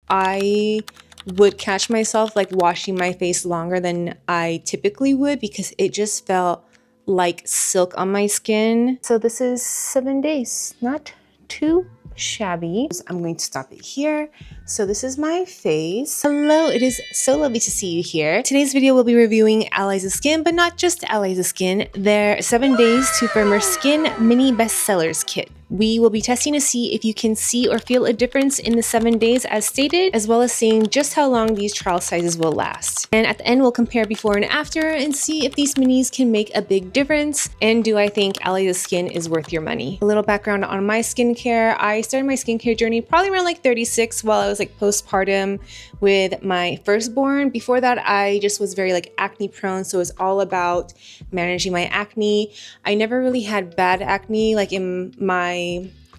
I would catch myself like washing my face longer than I typically would because it just felt like silk on my skin. So this is 7 days, not too shabby. I'm going to stop it here. So this is my face. Hello, it is so lovely to see you here. Today's video will be reviewing Allies of Skin, but not just Allies of Skin, their 7 Days to Firmer Skin Mini Bestsellers Kit. We will be testing to see if you can see or feel a difference in the 7 days as stated, as well as seeing just how long these trial sizes will last. And at the end, we'll compare before and after and see if these minis can make a big difference, and do I think Allies of Skin is worth your money. A little background on my skincare. I started my skincare journey probably around like 36 while I was like postpartum with my firstborn. Before that, I just was very like acne prone, so it was all about managing my acne. I never really had bad acne like in my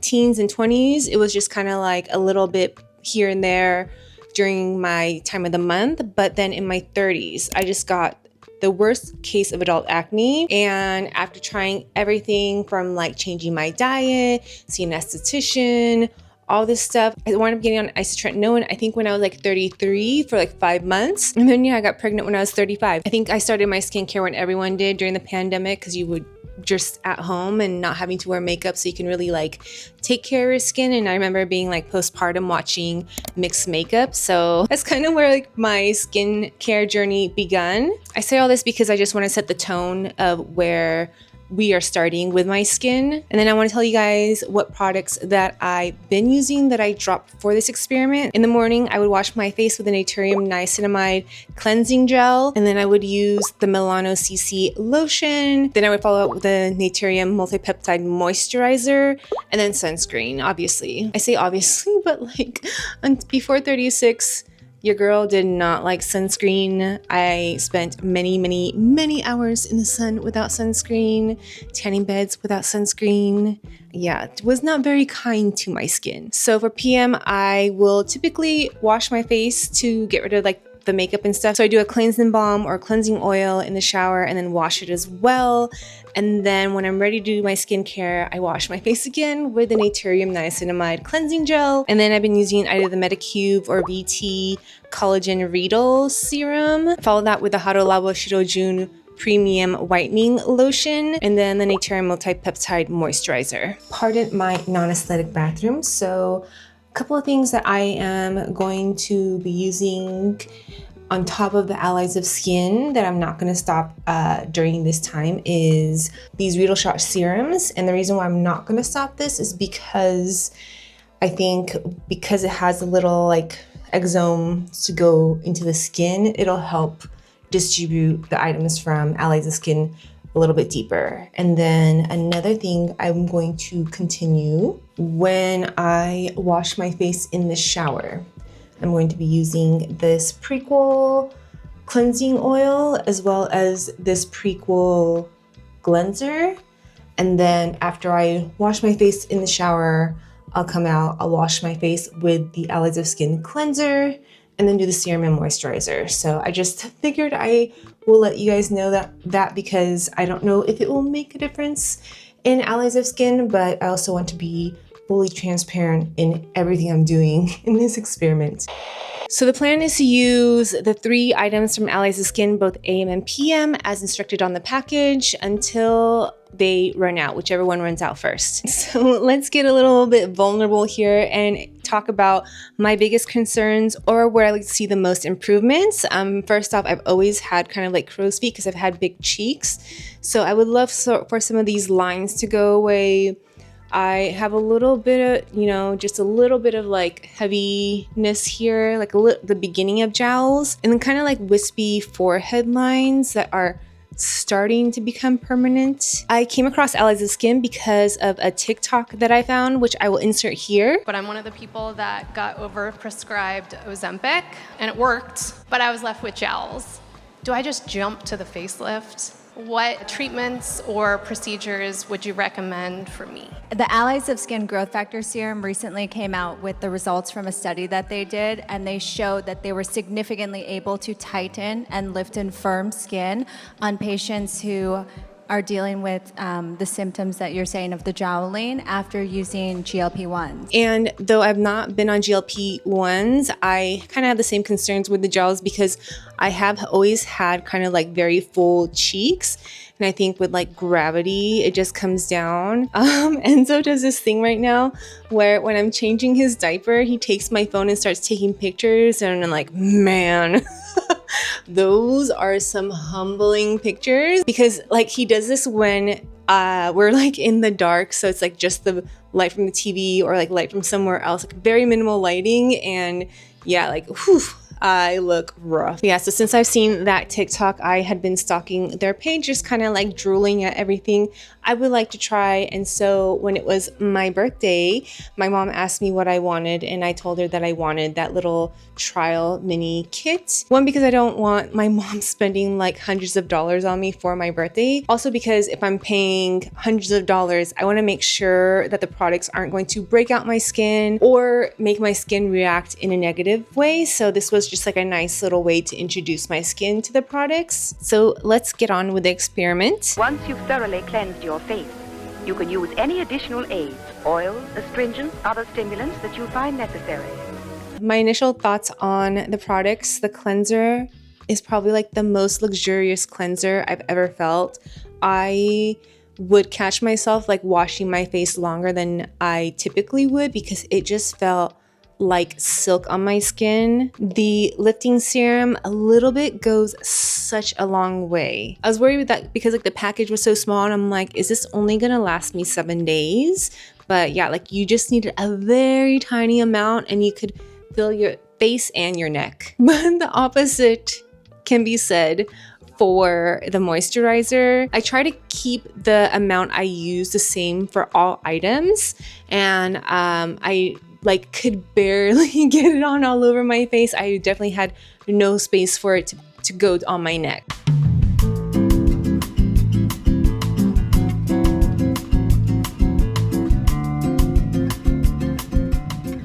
teens and 20s. It was just kind of like a little bit here and there during my time of the month, but then in my 30s, I just got the worst case of adult acne. And after trying everything from like changing my diet, seeing an esthetician, all this stuff, I wound up getting on isotretinoin, I think when I was like 33 for like 5 months. And then I got pregnant when I was 35. I think I started my skincare when everyone did during the pandemic, because you would just at home and not having to wear makeup, so you can really like take care of your skin. And I remember being like postpartum watching mixed makeup, so that's kind of where like my skincare journey begun. I say all this because I just want to set the tone of where we are starting with my skin. And then I want to tell you guys what products that I've been using that I dropped for this experiment. In the morning, I would wash my face with a Naturium Niacinamide cleansing gel, and then I would use the Milano CC lotion. Then I would follow up with the Naturium multipeptide moisturizer, and then sunscreen, obviously. I say obviously, but like before 36, your girl did not like sunscreen. I spent many hours in the sun without sunscreen, tanning beds without sunscreen. Yeah, it was not very kind to my skin. So for PM, I will typically wash my face to get rid of like the makeup and stuff. So I do a cleansing balm or cleansing oil in the shower and then wash it as well. And then when I'm ready to do my skincare, I wash my face again with the Naturium Niacinamide cleansing gel. And then I've been using either the Medicube or VT Collagen Retinol Serum. Follow that with the Hado Labo Shirojun Premium Whitening Lotion, and then the Naturium Multipeptide Moisturizer. Pardon my non-aesthetic bathroom. So a couple of things that I am going to be using on top of the Allies of Skin that I'm not going to stop during this time is these Riedel Shot serums. And the reason why I'm not going to stop this is because I think because it has a little like exomes to go into the skin, it'll help distribute the items from Allies of Skin a little bit deeper. And then another thing I'm going to continue when I wash my face in the shower. I'm going to be using this Prequel cleansing oil as well as this Prequel cleanser. And then after I wash my face in the shower, I'll come out, I'll wash my face with the Allies of Skin cleanser and then do the serum and moisturizer. So I just figured I will let you guys know that because I don't know if it will make a difference in Allies of Skin, but I also want to be fully transparent in everything I'm doing in this experiment. So the plan is to use the 3 items from Allies of Skin, both AM and PM, as instructed on the package until they run out, whichever one runs out first. So let's get a little bit vulnerable here and talk about my biggest concerns or where I like to see the most improvements. First off, I've always had kind of like crow's feet because I've had big cheeks. So I would love for some of these lines to go away. I have a little bit of, just a little bit of like heaviness here, like the beginning of jowls, and then kind of like wispy forehead lines that are starting to become permanent. I came across Allies of Skin because of a TikTok that I found, which I will insert here. But I'm one of the people that got over-prescribed Ozempic, and it worked, but I was left with jowls. Do I just jump to the facelift? What treatments or procedures would you recommend for me? The Allies of Skin Growth Factor Serum recently came out with the results from a study that they did, and they showed that they were significantly able to tighten and lift and firm skin on patients who are dealing with the symptoms that you're saying of the jowling after using GLP-1s. And though I've not been on GLP-1s, I kind of have the same concerns with the jowls because I have always had kind of like very full cheeks. And I think with like gravity, it just comes down. Enzo does this thing right now where when I'm changing his diaper, he takes my phone and starts taking pictures. And I'm like, man, those are some humbling pictures, because like he does this when we're like in the dark. So it's like just the light from the TV or like light from somewhere else, like very minimal lighting. And yeah, like, whew, I look rough. Yeah, so since I've seen that TikTok, I had been stalking their page, just kind of like drooling at everything I would like to try. And so when it was my birthday, my mom asked me what I wanted, and I told her that I wanted that little trial mini kit. One, because I don't want my mom spending like hundreds of dollars on me for my birthday. Also because if I'm paying hundreds of dollars, I want to make sure that the products aren't going to break out my skin or make my skin react in a negative way. So this was just like a nice little way to introduce my skin to the products. So let's get on with the experiment. Once you've thoroughly cleansed your face, you can use any additional aids, oils, astringents, other stimulants that you find necessary. My initial thoughts on the products: the cleanser is probably like the most luxurious cleanser I've ever felt. I would catch myself like washing my face longer than I typically would because it just felt like silk on my skin. The lifting serum a little bit goes such a long way. I was worried with that because like the package was so small, and I'm like, is this only gonna last me 7 days? But yeah, like you just needed a very tiny amount and you could fill your face and your neck. But the opposite can be said for the moisturizer. I try to keep the amount I use the same for all items, and I like could barely get it on all over my face. I definitely had no space for it to go on my neck.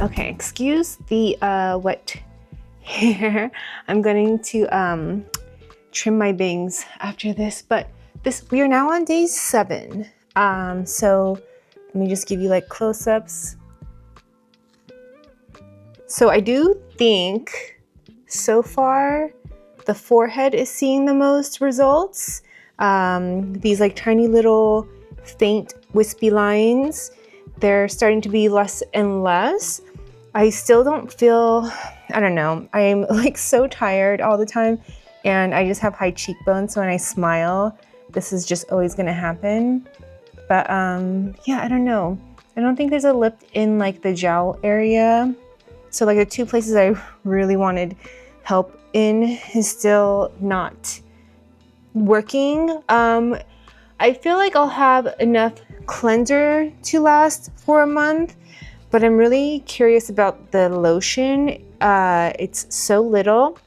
Okay, excuse the wet hair. I'm going to trim my bangs after this, but we are now on day 7. So let me just give you like close-ups. So I do think so far the forehead is seeing the most results. These like tiny little faint wispy lines, they're starting to be less and less. I still don't feel, I don't know, I'm like so tired all the time, and I just have high cheekbones, so when I smile, this is just always gonna happen. But yeah, I don't know. I don't think there's a lip in like the jowl area. So like the 2 places I really wanted help in is still not working. I feel like I'll have enough cleanser to last for a month, but I'm really curious about the lotion. It's so little,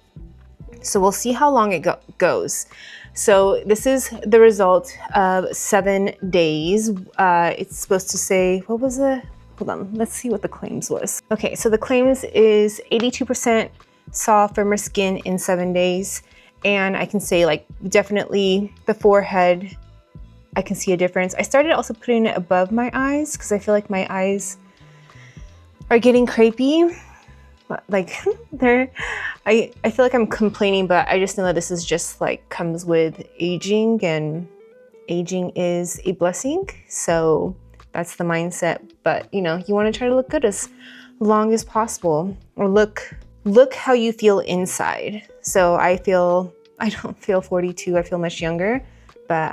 so we'll see how long it goes. So this is the result of 7 days. It's supposed to say, what was the, hold on, let's see what the claims was. Okay, so the claims is 82% soft, firmer skin in 7 days. And I can say like definitely the forehead, I can see a difference. I started also putting it above my eyes because I feel like my eyes are getting crepey. Like I feel like I'm complaining, but I just know that this is just like comes with aging, and aging is a blessing. So that's the mindset. But you know, you want to try to look good as long as possible, or look how you feel inside. So I don't feel 42, I feel much younger. But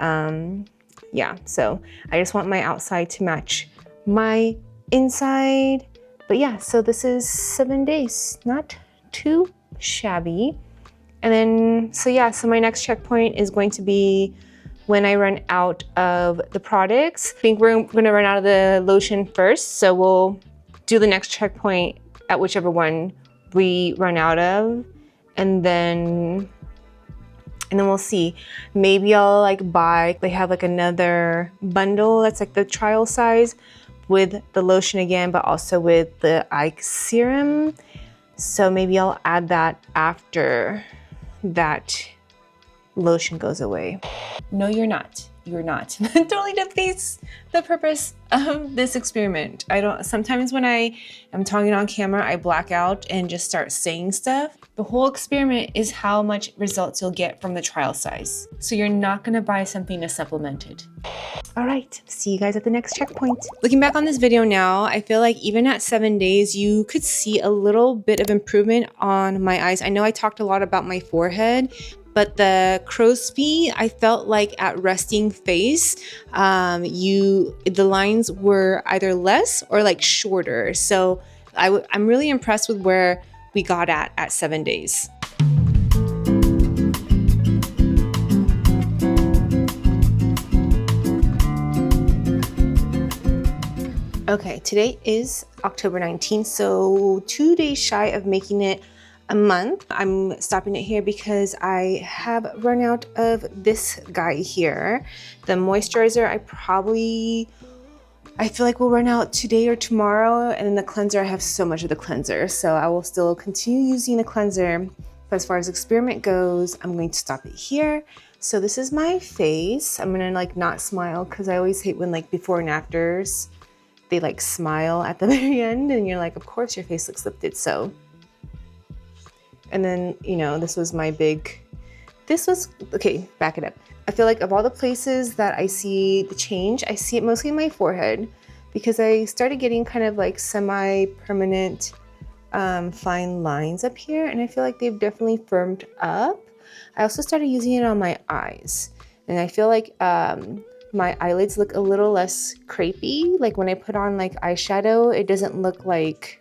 yeah, so I just want my outside to match my inside. But yeah, so this is 7 days, not too shabby. And then, so yeah, so my next checkpoint is going to be when I run out of the products. I think we're gonna run out of the lotion first, so we'll do the next checkpoint at whichever one we run out of, and then we'll see. Maybe I'll like buy, they have like another bundle that's like the trial size with the lotion again, but also with the eye serum. So maybe I'll add that after that lotion goes away. No, you're not. you're not. Totally defeats the purpose of this experiment. Sometimes when I am talking on camera, I black out and just start saying stuff. The whole experiment is how much results you'll get from the trial size. So you're not gonna buy something to supplement it. All right, see you guys at the next checkpoint. Looking back on this video now, I feel like even at 7 days, you could see a little bit of improvement on my eyes. I know I talked a lot about my forehead, but the crow's feet, I felt like at resting face, the lines were either less or like shorter. So I'm really impressed with where we got at 7 days. Okay, today is October 19th, so 2 days shy of making it a month. I'm stopping it here because I have run out of this guy here. The moisturizer, I feel like will run out today or tomorrow, and then the cleanser, I have so much of the cleanser, so I will still continue using the cleanser. But as far as experiment goes, I'm going to stop it here. So this is my face. I'm gonna like not smile because I always hate when like before and afters, they like smile at the very end and you're like, of course your face looks lifted, so. And then, you know, okay, back it up. I feel like of all the places that I see the change, I see it mostly in my forehead because I started getting kind of like semi-permanent fine lines up here, and I feel like they've definitely firmed up. I also started using it on my eyes, and I feel like my eyelids look a little less crepey. Like when I put on like eyeshadow, it doesn't make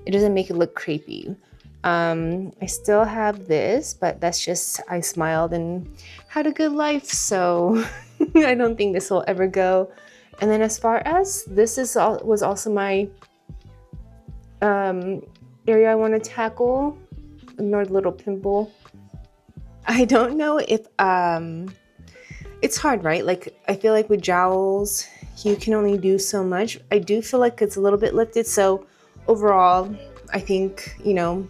it look crepey. I still have this, but that's just, I smiled and had a good life, so I don't think this will ever go. And then as far as this was also my area I want to tackle. Ignore the little pimple. I don't know if it's hard, right? Like I feel like with jowls you can only do so much. I do feel like it's a little bit lifted, so overall I think, you know,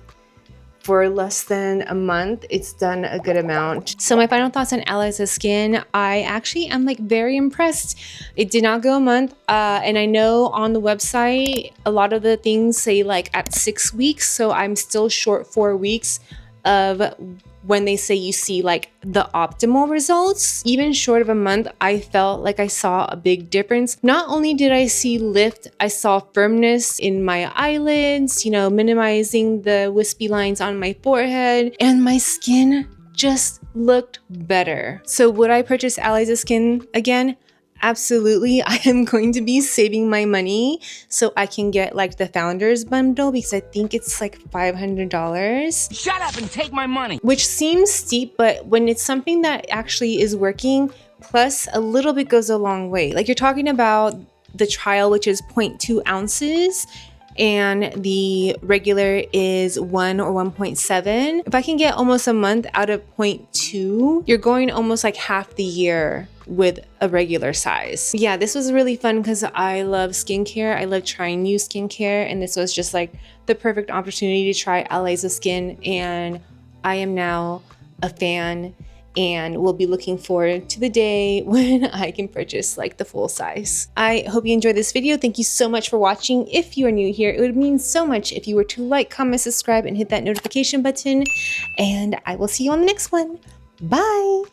for less than a month, it's done a good amount. So my final thoughts on Allies of Skin, I actually am like very impressed. It did not go a month, and I know on the website, a lot of the things say like at 6 weeks, so I'm still short 4 weeks of when they say you see like the optimal results. Even short of a month, I felt like I saw a big difference. Not only did I see lift, I saw firmness in my eyelids, you know, minimizing the wispy lines on my forehead, and my skin just looked better. So would I purchase Allies of Skin again? Absolutely. I am going to be saving my money so I can get like the founders bundle because I think it's like $500. Shut up and take my money. Which seems steep, but when it's something that actually is working, plus a little bit goes a long way. Like you're talking about the trial, which is 0.2 ounces, and the regular is 1 or 1.7. If I can get almost a month out of 0.2, you're going almost like half the year with a regular size. Yeah, this was really fun because I love skincare. I love trying new skincare, and this was just like the perfect opportunity to try Allies of Skin, and I am now a fan and will be looking forward to the day when I can purchase like the full size. I hope you enjoyed this video. Thank you so much for watching. If you are new here, it would mean so much if you were to like, comment, subscribe, and hit that notification button, and I will see you on the next one. Bye.